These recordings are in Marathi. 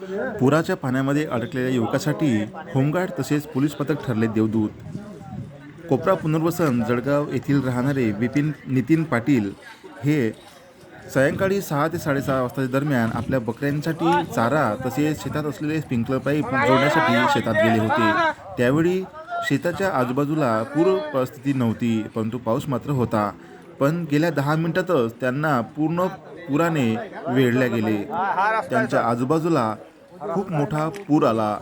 पुराच्या पाण्यामध्ये अडकलेल्या युवकासाठी होमगार्ड तसेच पोलीस पथक ठरले देवदूत. कोपरा पुनर्वसन जळगाव येथील राहणारे नितीन पाटील हे सायंकाळी 6 ते 6:30 वाजता दरम्यान आपल्या बकऱ्यांसाठी चारा तसेच शेतात असलेले स्प्रिंकलर पाईप जोडण्यासाठी शेतात गेले होते. त्यावेळी शेताच्या आजूबाजूला पूर परिस्थिती नव्हती, परंतु पाऊस मात्र होता. पण गेल्या 10 मिनिटातच त्यांना पूर्ण पुराने वेढले गेले. त्यांच्या आजूबाजूला खूप मोठा पूर आला.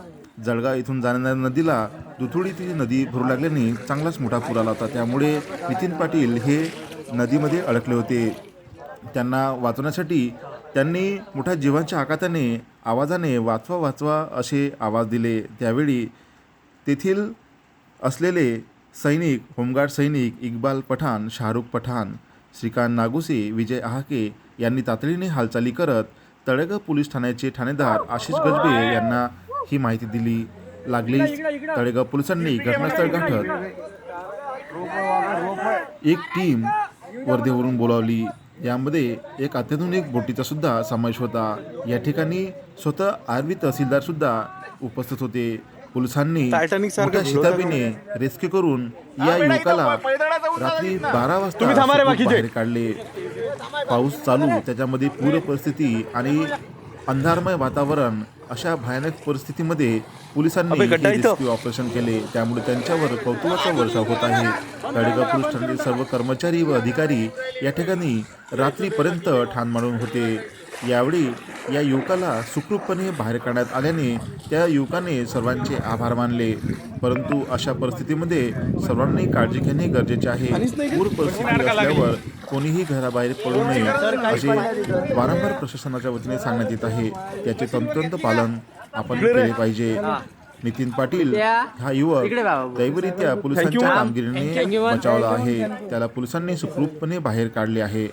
जळगाव इथून जाणाऱ्या नदीला दुथडी ती नदी भरू लागल्याने चांगलाच मोठा पूर आला होता. त्यामुळे नितीन पाटील हे नदीमध्ये अडकले होते. त्यांना वाचवण्यासाठी त्यांनी मोठ्या जीवाच्या आवाजाने वाचवा वाचवा असे आवाज दिले. त्यावेळी तेथील असलेले सैनिक, होमगार्ड सैनिक इक्बाल पठाण, शाहरुख पठाण, श्रीकांत नागुसे, विजय आहाके यांनी तातडीने हालचाली करत तळेगाव पोलीस ठाण्याचे ठाणेदार आशिष गजबे यांना ही माहिती दिली. लागलीच तळेगाव पोलिसांनी घटनास्थळ गाठत एक टीम वर्धेवरून बोलावली. यामध्ये एक अत्याधुनिक बोटीचा सुद्धा समावेश होता. या ठिकाणी स्वतः आर्वी तहसीलदार सुद्धा उपस्थित होते. पोलिसांनी मोठ्या शिताफीने रेस्क्यू करून या युवकाला रात्री 12 वाजता बाहेर काढले. पाऊस चालू, त्याच्यामध्ये पूर परिस्थिती आणि अंधारमय वातावरण अशा भयानक परिस्थितीमध्ये पोलिसांनी रेस्क्यू ऑपरेशन केले. त्यामुळे त्यांच्यावर कौतुकाचा वर्षाव होत आहे. तळेगाव पोलीस ठाण्यातील सर्व कर्मचारी व अधिकारी या ठिकाणी रात्रीपर्यंत ठाण मांडून होते. यावेळी या युवकाला सुखरूपपणे बाहेर काढण्यात आल्याने त्या युवकाने सर्वांचे आभार मानले. परंतु अशा परिस्थितीमध्ये सर्वांनी काळजी घेणे गरजेचे आहे. पूर परिस्थिती असल्यावर कोणीही घराबाहेर पडू नये असे वारंवार प्रशासनाच्या वतीने सांगण्यात येत आहे. त्याचे तंतोतंत पालन आपण केले पाहिजे. नितीन पाटील हा युवक दैवरित्या पोलिसांच्या कामगिरीने बचावला आहे. त्याला पोलिसांनी सुखरूपपणे बाहेर काढले आहे.